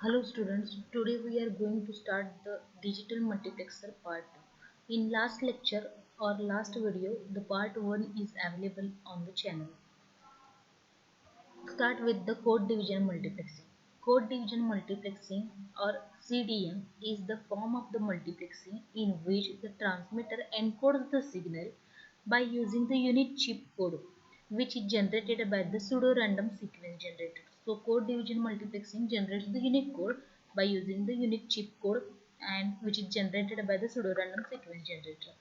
Hello students, today we are going to start the digital multiplexer part 2. In last lecture or last video, the part 1 is available on the channel. Start with the code division multiplexing. Code division multiplexing or CDM is the form of the multiplexing in which the transmitter encodes the signal by using the unit chip code which is generated by the pseudo-random sequence generator. So code division multiplexing generates the unique code by using the unique chip code and which is generated by the pseudo-random sequence generator.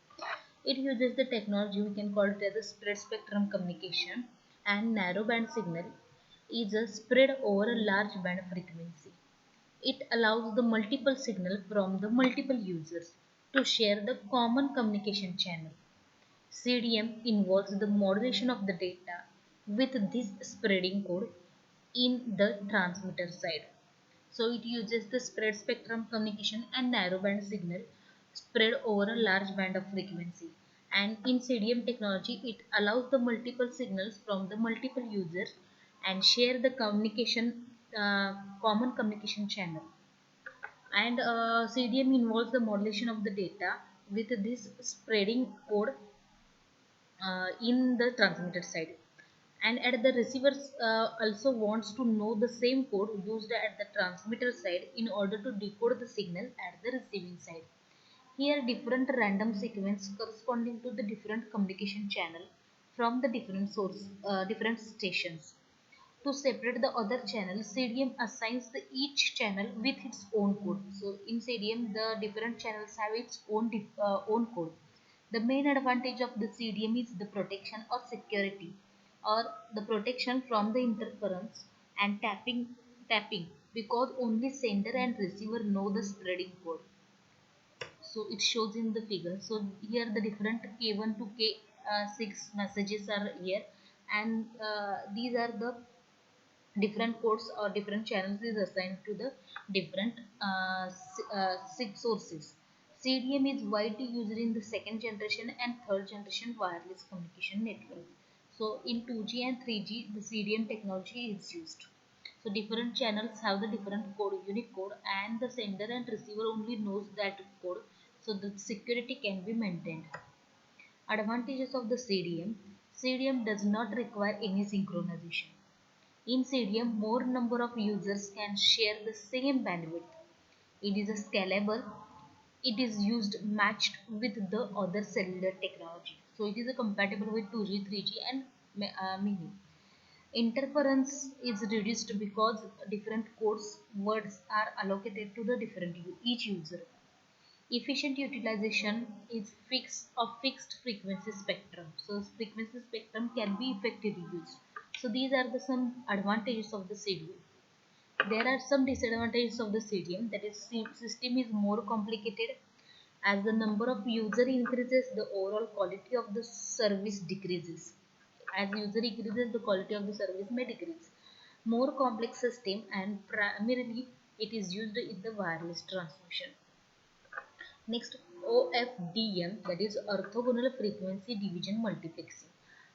It uses the technology we can call it as a spread spectrum communication, and narrowband signal is a spread over a large band frequency. It allows the multiple signal from the multiple users to share the common communication channel. CDM involves the modulation of the data with this spreading code in the transmitter side. So it uses the spread spectrum communication and narrowband signal spread over a large band of frequency. And in CDM technology, it allows the multiple signals from the multiple users and share the communication common communication channel. And CDM involves the modulation of the data with this spreading code in the transmitter side, and at the receiver also wants to know the same code used at the transmitter side in order to decode the signal at the receiving side. Here different random sequence corresponding to the different communication channel from the different stations. To separate the other channel, CDM assigns each channel with its own code. So in CDM, the different channels have its own code. The main advantage of the CDM is the protection or security, or the protection from the interference and tapping because only sender and receiver know the spreading code. So it shows in the figure. So here the different K1 to K6 messages are here, and these are the different codes or different channels is assigned to the different six sources. CDM is widely used in the second generation and third generation wireless communication network. So in 2G and 3G, the CDM technology is used. So different channels have the different code, unique code, and the sender and receiver only knows that code, so the security can be maintained. Advantages of the CDM. CDM does not require any synchronization. In CDM, more number of users can share the same bandwidth. It is a scalable. It is used matched with the other cellular technology. So it is a compatible with 2G, 3G and mini. Interference is reduced because different codes words are allocated to the different each user. Efficient utilization is fixed frequency spectrum. So frequency spectrum can be effectively used. So these are the some advantages of the CDM. There are some disadvantages of the CDM, that is system is more complicated. As the number of user increases, the overall quality of the service decreases. As user increases, the quality of the service may decrease. More complex system, and primarily it is used in the wireless transmission. Next, OFDM, that is orthogonal frequency division multiplexing.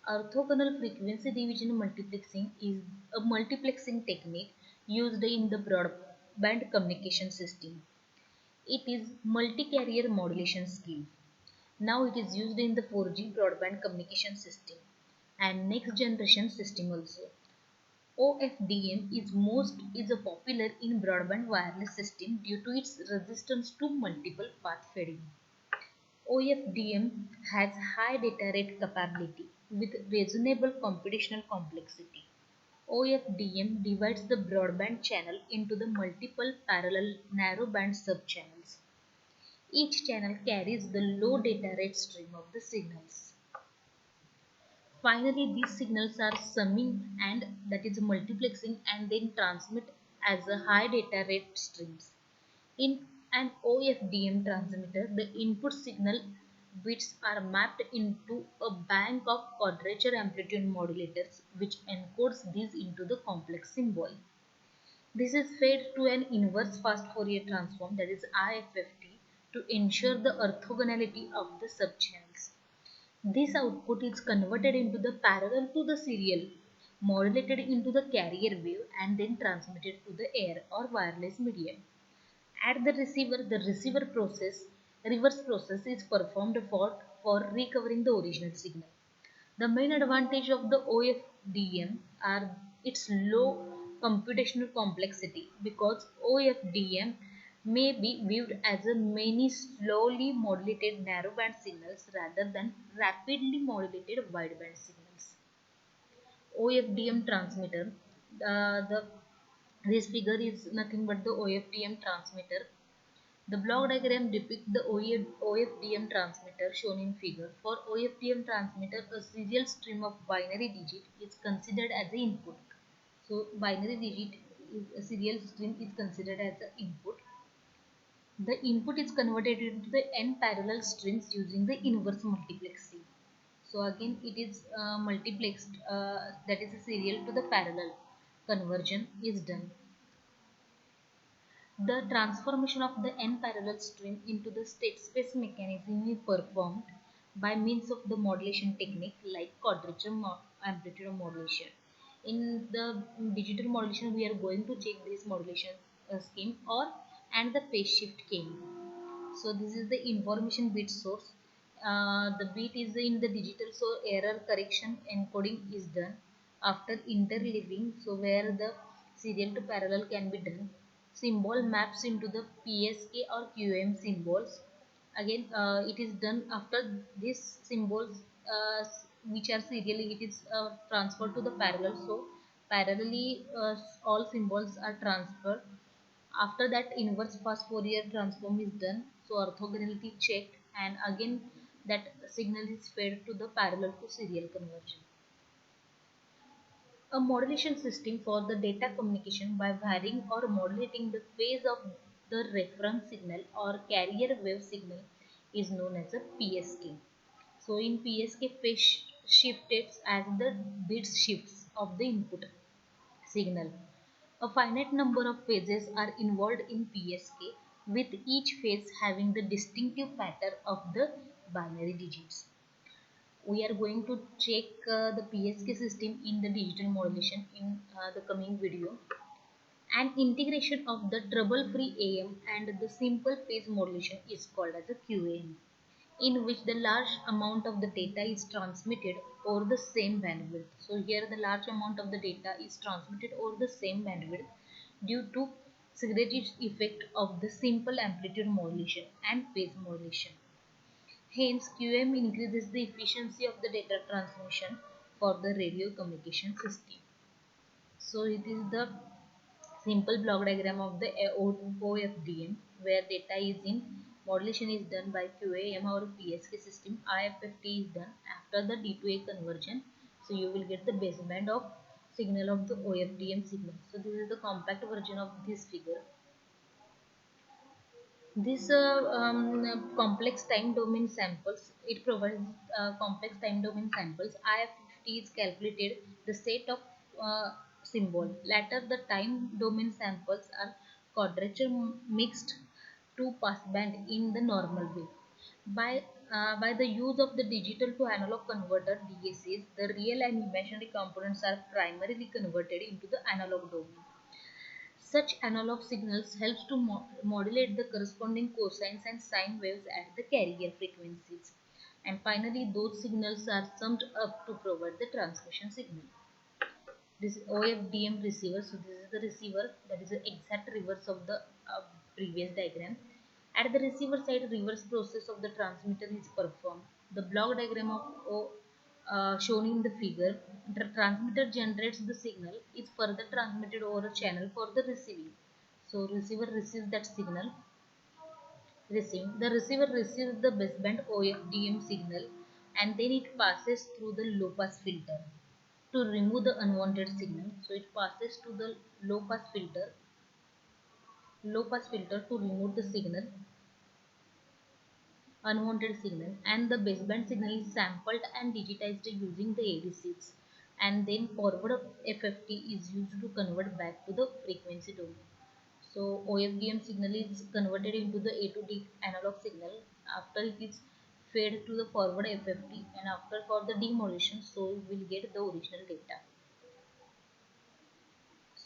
Orthogonal frequency division multiplexing is a multiplexing technique used in the broadband communication system. It is multi-carrier modulation scheme. Now it is used in the 4G broadband communication system and next generation system also. OFDM is a popular in broadband wireless system due to its resistance to multiple path fading. OFDM has high data rate capability with reasonable computational complexity. OFDM divides the broadband channel into the multiple parallel narrowband subchannels. Each channel carries the low data rate stream of the signals. Finally, these signals are summing, and that is multiplexing, and then transmit as a high data rate streams. In an OFDM transmitter, the input signal bits are mapped into a bank of quadrature amplitude modulators which encodes these into the complex symbol. This is fed to an inverse fast Fourier transform, that is IFFT, to ensure the orthogonality of the subchannels. This output is converted into the parallel to the serial modulated into the carrier wave and then transmitted to the air or wireless medium. At the receiver, the reverse process is performed for recovering the original signal. The main advantage of the OFDM are its low computational complexity because OFDM may be viewed as a many slowly modulated narrowband signals rather than rapidly modulated wideband signals. OFDM transmitter, this figure is nothing but the OFDM transmitter. The block diagram depicts the OFDM transmitter shown in figure. For OFDM transmitter, a serial stream of binary digit is considered as the input. So binary digit is a serial stream is considered as the input. The input is converted into the n parallel strings using the inverse multiplexing. So again it is multiplexed, that is a serial to the parallel conversion is done. The transformation of the n-parallel stream into the state space mechanism is performed by means of the modulation technique like quadrature amplitude modulation. In the digital modulation, we are going to check this modulation scheme or and the phase shift scheme. So this is the information bit source. The bit is in the digital, so error correction encoding is done after interleaving, so where the serial to parallel can be done. Symbol maps into the PSK or QM symbols. Again, it is done after these symbols, which are serially, it is transferred to the parallel. So parallelly, all symbols are transferred. After that, inverse fast Fourier transform is done. So orthogonality checked, and again that signal is fed to the parallel to serial conversion. A modulation system for the data communication by varying or modulating the phase of the reference signal or carrier wave signal is known as a PSK. So in PSK, phase shifted as the bit shifts of the input signal. A finite number of phases are involved in PSK, with each phase having the distinctive pattern of the binary digits. We are going to check the PSK system in the digital modulation in the coming video. An integration of the trouble-free AM and the simple phase modulation is called as a QAM, in which the large amount of the data is transmitted over the same bandwidth. So here the large amount of the data is transmitted over the same bandwidth due to synergistic effect of the simple amplitude modulation and phase modulation. Hence, QM increases the efficiency of the data transmission for the radio communication system. So it is the simple block diagram of the OFDM where data is in modulation is done by QAM or PSK system. IFFT is done after the D2A conversion. So you will get the baseband of signal of the OFDM signal. So this is the compact version of this figure. This complex time domain samples, it provides complex time domain samples. IFFT is calculated the set of symbol. Later, the time domain samples are quadrature mixed to passband in the normal way. By the use of the digital to analog converter DACs, the real and imaginary components are primarily converted into the analog domain. Such analog signals helps to modulate the corresponding cosines and sine waves at the carrier frequencies. And finally, those signals are summed up to provide the transmission signal. This is OFDM receiver. So this is the receiver, that is the exact reverse of the previous diagram. At the receiver side, reverse process of the transmitter is performed. The block diagram of shown in the figure, the transmitter generates the signal, is further transmitted over a channel for the receiving. So receiver receives that signal. The receiver receives the baseband OFDM signal, and then it passes through the low pass filter to remove the unwanted signal. So it passes to the low pass filter to remove the signal, unwanted signal, and the baseband signal is sampled and digitized using the ADCs, and then forward FFT is used to convert back to the frequency domain. So OFDM signal is converted into the A to D analog signal. After it is fed to the forward FFT, and after for the demodulation, so we will get the original data.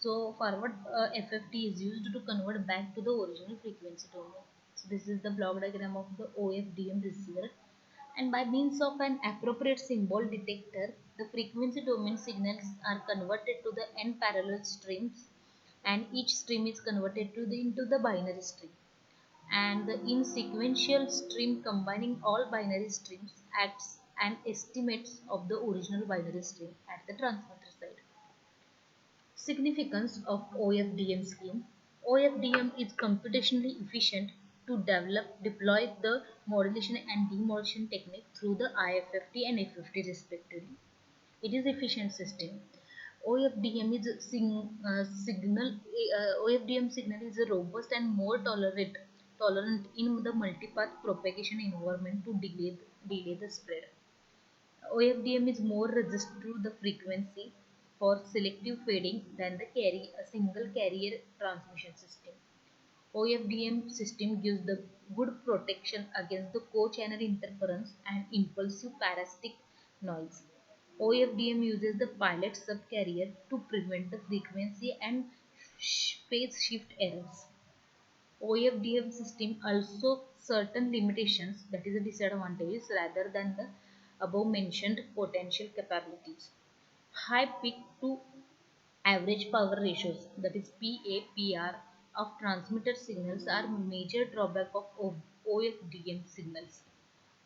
So forward FFT is used to convert back to the original frequency domain. So this is the block diagram of the OFDM receiver. And by means of an appropriate symbol detector, the frequency domain signals are converted to the n parallel streams, and each stream is converted into the binary stream. And the in sequential stream combining all binary streams acts and estimates of the original binary stream at the transmitter side. Significance of OFDM scheme. OFDM is computationally efficient to deploy the modulation and demodulation technique through the IFFT and FFT respectively. It is efficient system. OFDM is OFDM signal is a robust and more tolerant in the multipath propagation environment to delay the spread. OFDM is more resistant to the frequency for selective fading than a single carrier transmission system. OFDM system gives the good protection against the co-channel interference and impulsive parasitic noise. OFDM uses the pilot subcarrier to prevent the frequency and phase shift errors. OFDM system also certain limitations, that is a disadvantages rather than the above mentioned potential capabilities. High peak to average power ratios, that is PAPR, of transmitter signals are major drawback of OFDM signals.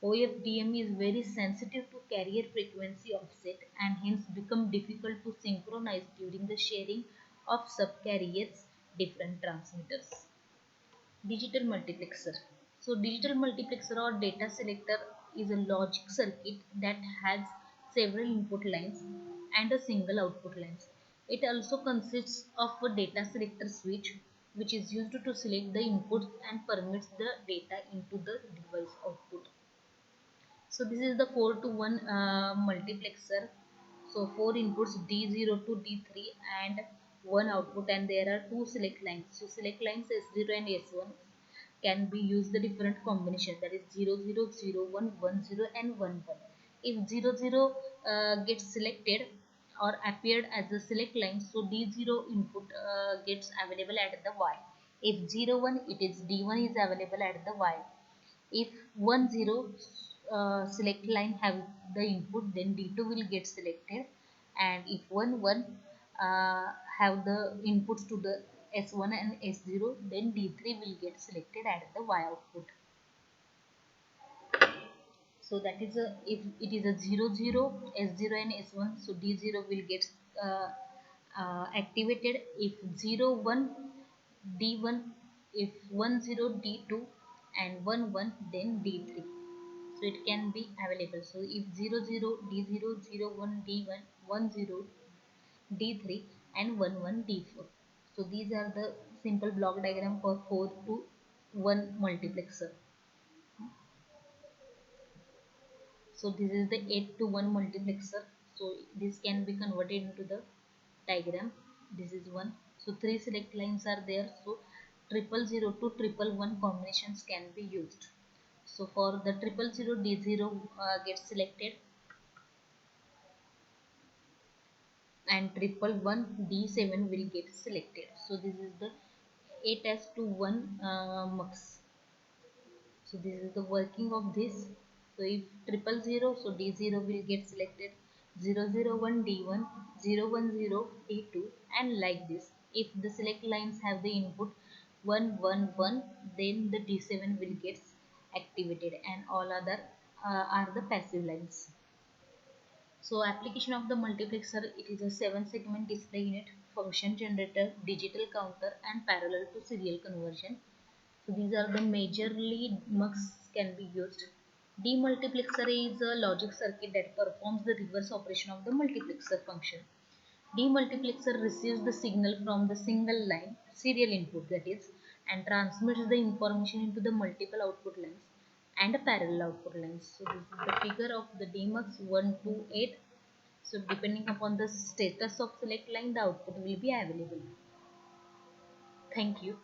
OFDM is very sensitive to carrier frequency offset and hence become difficult to synchronize during the sharing of subcarriers different transmitters. Digital multiplexer. So digital multiplexer or data selector is a logic circuit that has several input lines and a single output lines. It also consists of a data selector switch which is used to select the inputs and permits the data into the device output. So this is the 4 to 1 multiplexer. So 4 inputs D0 to D3 and 1 output, and there are 2 select lines. So select lines S0 and S1 can be used the different combination, that is 0 0 0 1 1 0 and 1 1. If 0 0 gets selected or appeared as a select line, so D0 input gets available at the Y. If 0 1, it is D1 is available at the Y. If 1 0 select line have the input, then D2 will get selected, and if 1 1 have the inputs to the S1 and S0, then D3 will get selected at the Y output. So that is a, if it is a 0 0 S0 and S1, so D0 will get uh, activated. If 0 1 D1, if 1 0 D2 and 1 1, then D3. So it can be available. So if 0 0 D0 0 1 D1 1 0 D3 and 1 1 D4. So these are the simple block diagram for 4 to 1 multiplexer. So this is the 8 to 1 multiplexer. So this can be converted into the diagram. This is one. So 3 select lines are there. So 000 to 111 combinations can be used. So for the 000 D0 gets selected, and 111 D7 will get selected. So this is the 8s to 1 mux. So this is the working of this. So if 000, so D0 will get selected, 001 D1, 010 D2, and like this. If the select lines have the input 111, then the D7 will get activated, and all other are the passive lines. So application of the multiplexer, it is a 7-segment display unit, function generator, digital counter, and parallel to serial conversion. So these are the majorly mux can be used. Demultiplexer is a logic circuit that performs the reverse operation of the multiplexer function. Demultiplexer receives the signal from the single line serial input, that is, and transmits the information into the multiple output lines and a parallel output lines. So this is the figure of the DMUX 1 to 8. So depending upon the status of select line, the output will be available. Thank you.